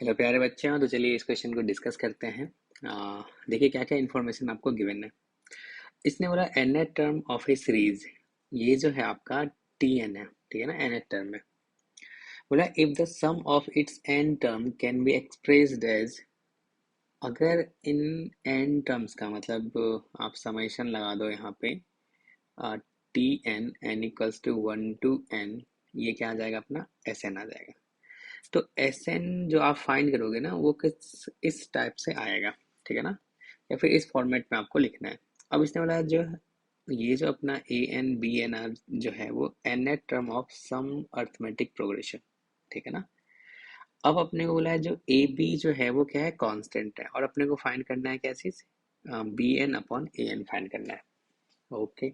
Hello प्यारे बच्चों, तो चलिए इस क्वेश्चन को डिस्कस करते हैं। देखिए क्या क्या इन्फॉर्मेशन आपको गिवन है। इसने बोला n term of a series, ये जो है आपका टी एन है, ठीक है ना। एन टर्म में बोला if the sum of its n term can be expressed as, अगर इन एन टर्म्स का मतलब आप समेशन लगा दो यहाँ पे, T n n equals to 1 to n, ये क्या आ जाएगा अपना एस एन आ जाएगा। तो एस एन जो आप फाइंड करोगे ना वो किस इस टाइप से आएगा, ठीक है ना, या फिर इस फॉर्मेट में आपको लिखना है। अब इसने बोला जो ये जो अपना a n b n r जो है वो एन एट term of sum arithmetic progression, ठीक है ना। अब अपने को बोला है जो ए बी जो है वो क्या है, कांस्टेंट है, और अपने को फाइंड करना है क्या चीज, B N upon A N find करना है। ओके,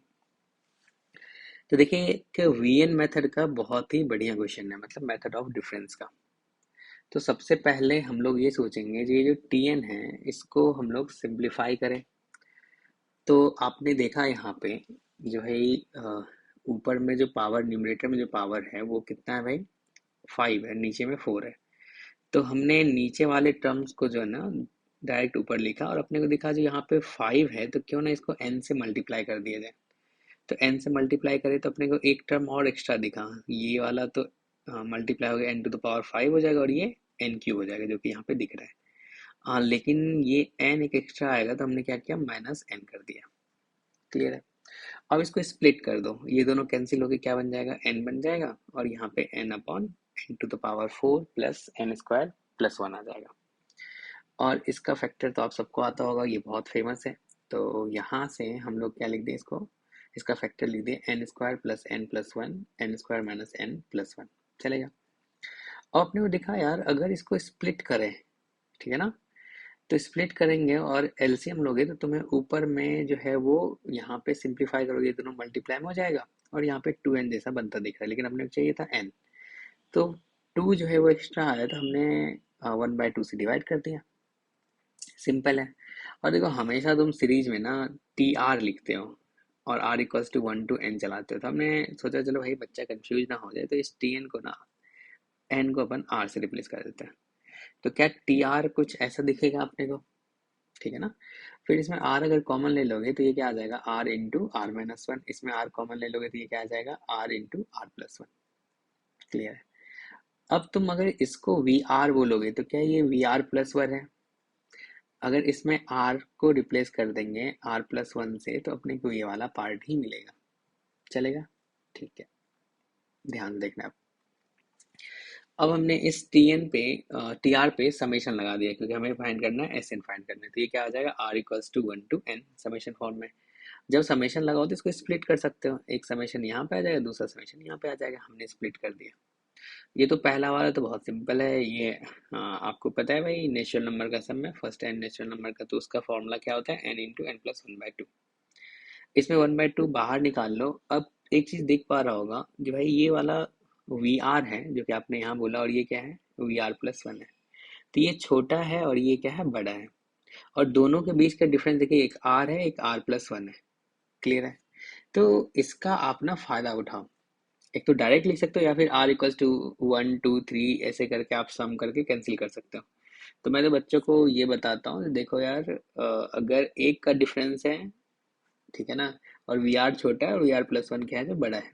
तो देखिए कि वी एन मेथड का बहुत ही बढ़िया क्वेश्चन है, मतलब मेथड ऑफ डिफरेंस का। तो सबसे पहले हम लोग ये सोचेंगे ये जो टी एन है इसको हम लोग सिंप्लीफाई करें। तो आपने देखा यहाँ पे जो है ऊपर में जो पावर, न्यूमरेटर में जो पावर है वो कितना है भाई, 5 है, नीचे में 4 है। तो हमने नीचे वाले टर्म्स को जो है ना डायरेक्ट ऊपर लिखा, और अपने को दिखा जो यहाँ पे 5 है तो क्यों ना इसको n से मल्टीप्लाई कर दिया जाए। तो n से मल्टीप्लाई करें तो अपने को एक टर्म और एक्स्ट्रा दिखा, ये वाला तो मल्टीप्लाई हो गया, n⁻5 हो जाएगा, और ये n क्यूब हो जाएगा जो कि यहाँ पे दिख रहा है। हाँ, लेकिन ये n एक एक्स्ट्रा आएगा तो हमने क्या किया, -n कर दिया। क्लियर है। अब इसको स्प्लिट कर दो, ये दोनों कैंसिल होके क्या बन जाएगा, n बन जाएगा, और यहाँ पे n/n⁴ प्लस n² + 1 आ जाएगा। और इसका फैक्टर तो आप सबको आता होगा, ये बहुत फेमस है। तो यहाँ से हम लोग क्या लिख दें इसको, इसका फैक्टर लिख दें n² + n+1 n² - n+1, चलेगा। और अपने को दिखा यार अगर इसको स्प्लिट करें, ठीक है ना, तो स्प्लिट करेंगे और एलसीएम लोगे तो तुम्हें ऊपर में जो है वो यहाँ पे सिंप्लीफाई करोगे, दोनों मल्टीप्लाई में हो जाएगा, और यहाँ पे 2n जैसा बनता दिख रहा है, लेकिन अपने को चाहिए था n। तो 2 जो है वो एक्स्ट्रा आया तो हमने 1/2 से डिवाइड कर दिया, सिंपल है। और देखो हमेशा तुम सीरीज में ना टी आर लिखते हो और r = 1 to n चलाते हो, तो हमने सोचा चलो भाई बच्चा कंफ्यूज ना हो जाए, तो इस टी एन को ना n को अपन r से रिप्लेस कर देते हैं। तो क्या टी आर कुछ ऐसा दिखेगा अपने को, ठीक है ना। फिर इसमें r अगर कॉमन ले लोगे तो ये क्या आ जाएगा, r × r−1, इसमें r कॉमन ले लोगे तो ये क्या आ जाएगा, r × r+1। क्लियर है। अब तुम अगर इसको वी आर बोलोगे तो क्या ये VR+1 है। अगर इसमें r को रिप्लेस कर देंगे r+1 से तो अपने को ये वाला पार्ट ही मिलेगा, चलेगा। ठीक है, ध्यान देखना। अब हमने इस टी एन पे टी आर पे समेशन लगा दिया, क्योंकि हमें फाइंड करना है एस एन फाइंड करना है। तो ये क्या आ जाएगा, r = 1 to n summation form में। जब समेशन लगाओ तो इसको स्प्लिट कर सकते हो, एक समेशन यहाँ पे आ जाएगा, दूसरा समेशन यहाँ पे आ जाएगा, हमने स्प्लिट कर दिया। ये तो पहला वाला तो बहुत सिंपल है, ये आपको पता है भाई, नेचुरल नंबर का सम है, फर्स्ट एन नेचुरल नंबर का, तो उसका फॉर्मूला क्या होता है, n × n+1/2। इसमें 1/2 बाहर निकाल लो। अब एक चीज देख पा रहा होगा जो भाई ये वाला वी आर है जो कि आपने यहाँ बोला, और ये क्या है, VR+1 है। तो ये छोटा है और ये क्या है, बड़ा है। और दोनों के बीच का डिफरेंस देखिए, एक r है, एक r+1 है। क्लियर है। तो इसका आप ना फायदा उठाओ, एक तो डायरेक्ट लिख सकते हो, या फिर r = 1 2 3 ऐसे करके आप सम करके कैंसिल कर सकते हो। तो मैं तो बच्चों को ये बताता हूँ, देखो यार अगर एक का डिफरेंस है, ठीक है ना, और वी आर छोटा है और VR+1 क्या है, जो बड़ा है,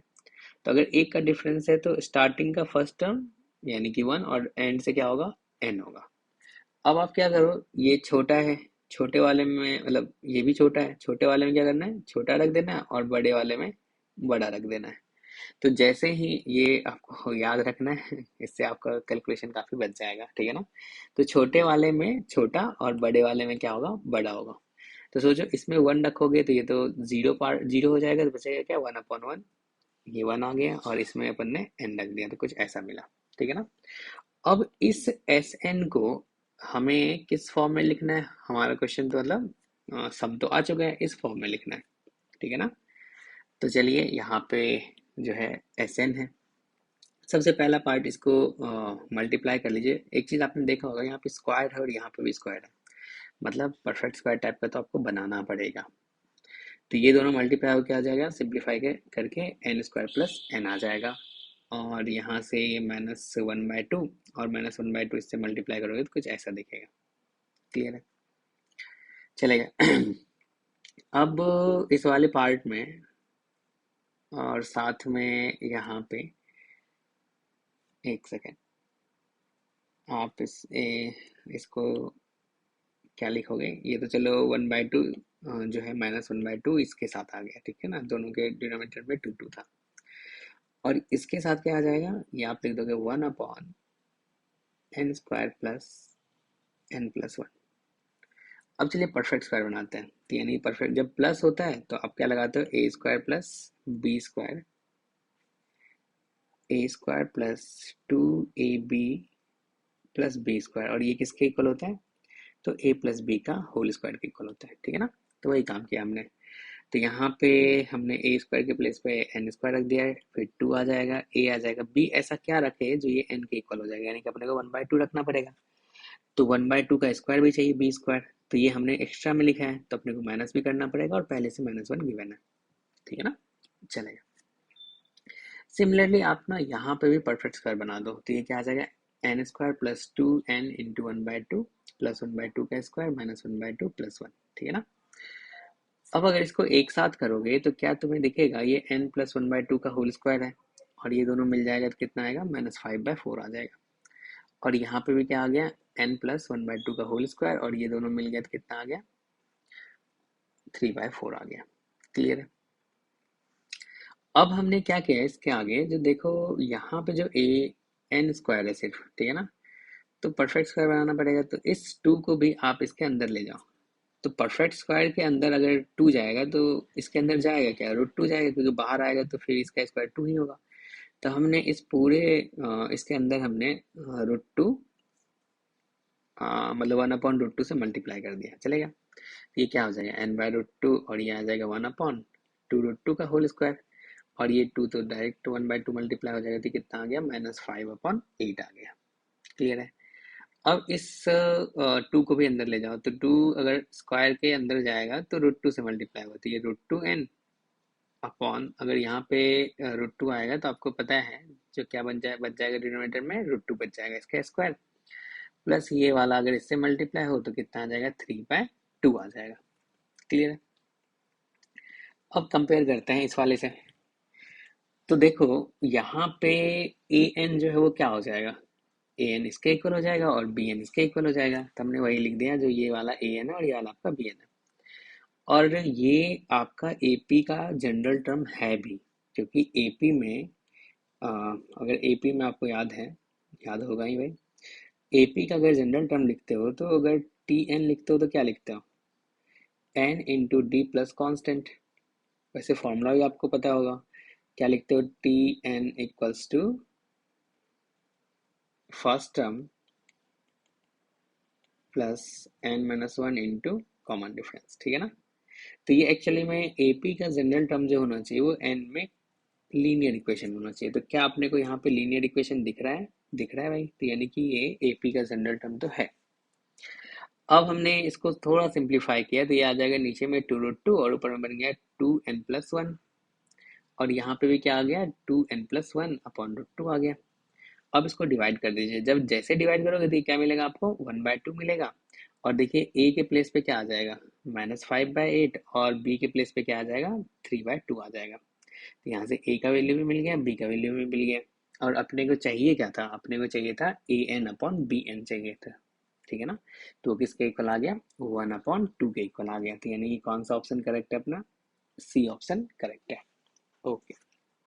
तो अगर एक का डिफरेंस है तो स्टार्टिंग का फर्स्ट टर्म यानी कि 1, और एंड से क्या होगा, n होगा। अब आप क्या करो, ये छोटा है, छोटे वाले में मतलब ये भी छोटा है, छोटे वाले में क्या करना है, छोटा रख देना है, और बड़े वाले में बड़ा रख देना है। तो जैसे ही ये आपको याद रखना है, इससे आपका कैलकुलेशन काफी बच जाएगा, ठीक है ना। तो छोटे वाले में छोटा और बड़े वाले में क्या होगा, बड़ा होगा। तो सोचो इसमें 1 रखोगे तो ये तो जीरो पार्ट जीरो हो जाएगा, तो बचेगा क्या, 1/1। ये 1 आ गया, और इसमें अपन ने n रख दिया, तो कुछ ऐसा मिला, ठीक है ना। अब इस एस एन को हमें किस फॉर्म में लिखना है, हमारा क्वेश्चन तो मतलब सम तो आ चुका है, इस फॉर्म में लिखना है, ठीक है ना। तो चलिए यहाँ पे जो है एस एन है, सबसे पहला पार्ट इसको मल्टीप्लाई कर लीजिए। एक चीज आपने देखा होगा, यहाँ पे स्क्वायर है और यहाँ पे भी स्क्वायर है, मतलब परफेक्ट स्क्वायर टाइप का तो आपको बनाना पड़ेगा। तो ये दोनों मल्टीप्लाई होकर आ जाएगा, सिंप्लीफाई करके n² + n आ जाएगा। और यहाँ से ये -1/2 और -1/2 इससे मल्टीप्लाई करोगे तो कुछ ऐसा दिखेगा। क्लियर है? चलेगा। अब इस वाले पार्ट में और साथ में यहाँ पे एक सेकेंड आप इसको क्या लिखोगे, ये तो चलो 1/2 जो है -1/2 इसके साथ आ गया, ठीक है ना, दोनों के डिनोमिनेटर में 2 था। और इसके साथ क्या आ जाएगा, ये आप लिख दोगे 1/n² प्लस n+1। अब चलिए परफेक्ट स्क्वायर बनाते हैं। तो यानी परफेक्ट जब प्लस होता है तो आप क्या लगाते हो, a² plus b² a² plus 2ab plus b², और ये किसके इक्वल होता है, तो a प्लस बी का होल स्क्वायर के इक्वल होता है, ठीक है ना। तो वही काम किया हमने। तो यहाँ पे हमने a² के प्लेस पे n² रख दिया है, फिर 2 आ जाएगा, a आ जाएगा, b ऐसा क्या रखे जो ये n के इक्वल हो जाएगा, यानी कि अपने को 1/2 रखना पड़ेगा। तो 1/2 का स्क्वायर भी चाहिए b², तो ये हमने एक्स्ट्रा में लिखा है, तो अपने को माइनस भी करना पड़ेगा, और पहले से -1 गिवन है, ठीक है ना। चलेगा। सिमिलरली आप ना यहाँ पे भी परफेक्ट स्क्वायर बना दो, तो ये क्या आ जाएगा, n² plus 2n into 1/2 plus 1/2 का स्क्वायर माइनस 1/2 प्लस 1, ठीक है ना। अब अगर इसको एक साथ करोगे तो क्या तुम्हें दिखेगा, ये n प्लस 1/2 का होल स्क्वायर है, और ये दोनों मिल जाएगा तो कितना आएगा, -5/4 आ जाएगा। और यहाँ पे भी क्या आ गया, n प्लस 1/2 का होल स्क्वायर, और ये दोनों मिल गया तो कितना आ गया, 3/4 आ गया। क्लियर है? अब हमने क्या किया है इसके आगे, जो देखो यहाँ पे जो n² है सिर्फ, ठीक है ना, तो परफेक्ट स्क्वायर बनाना पड़ेगा, तो इस 2 को भी आप इसके अंदर ले जाओ। तो परफेक्ट स्क्वायर के अंदर अगर 2 जाएगा तो इसके अंदर जाएगा क्या, √2 जाएगा, क्योंकि बाहर आएगा तो फिर इसका स्क्वायर 2 ही होगा। तो हमने इस पूरे इसके अंदर हमने √2 मतलब 1/√2 से मल्टीप्लाई कर दिया, चलेगा। ये क्या हो जाएगा, n/√2, और ये आ जाएगा 1/2√2 का होल स्क्वायर, और ये 2 तो डायरेक्ट 1/2 मल्टीप्लाई हो जाएगा, तो कितना आ गया, -5/8 आ गया। क्लियर है? अब इस 2 को भी अंदर ले जाओ, तो 2 अगर स्क्वायर के अंदर जाएगा तो √2 से मल्टीप्लाई होगा, तो ये √2n अपॉन, अगर यहाँ पे √2 आएगा तो आपको पता है जो क्या बच जाएगा डिनोमिनेटर में, √2 बच जाएगा इसका स्क्वायर, प्लस ये वाला अगर इससे मल्टीप्लाई हो तो कितना आ जाएगा, 3/2 आ जाएगा। क्लियर है? अब कंपेयर करते हैं इस वाले से। तो देखो यहाँ पे ए एन जो है वो क्या हो जाएगा, ए एन इसके इक्वल हो जाएगा और बी एन इसके इक्वल हो जाएगा, तो हमने वही लिख दिया, जो ये वाला ए एन है और ये वाला आपका बी एन है। और ये आपका एपी का जनरल टर्म है भी, क्योंकि एपी में अगर एपी में आपको याद है, याद होगा ही भाई, एपी का अगर जनरल टर्म लिखते हो तो अगर टी एन लिखते हो तो क्या लिखते हो, n into d plus constant. वैसे फॉर्मूला भी आपको पता होगा, क्या लिखते हो, T n equals to first term plus n-1 into common difference, ठीक है ना। तो ये एक्चुअली में एपी का जनरल टर्म जो होना चाहिए वो एन में लीनियर इक्वेशन होना चाहिए। तो क्या अपने को यहाँ पे लीनियर इक्वेशन दिख रहा है, दिख रहा है भाई, तो यानी कि ये एपी का जनरल टर्म तो है। अब हमने इसको थोड़ा सिंप्लीफाई किया तो ये आ जाएगा नीचे में 2√2 और ऊपर में बन गया 2n+1, और यहाँ पे भी क्या आ गया, 2n+1 अपॉन √2 आ गया। अब इसको डिवाइड कर दीजिए, जब जैसे डिवाइड करोगे तो क्या मिलेगा आपको, 1/2 मिलेगा, और देखिए ए के प्लेस पे क्या आ जाएगा, -5/8, और बी के प्लेस पे क्या आ जाएगा, 3/2 आ जाएगा। तो यहाँ से ए का वैल्यू भी मिल गया, बी का वैल्यू भी मिल गया, और अपने को चाहिए क्या था, अपने को चाहिए था A N upon B N चाहिए था, ठीक है ना। तो किसके इक्वल आ गया, 1/2 के इक्वल आ गया, तो यानी कि कौन सा ऑप्शन करेक्ट है अपना, सी ऑप्शन करेक्ट है। ओके।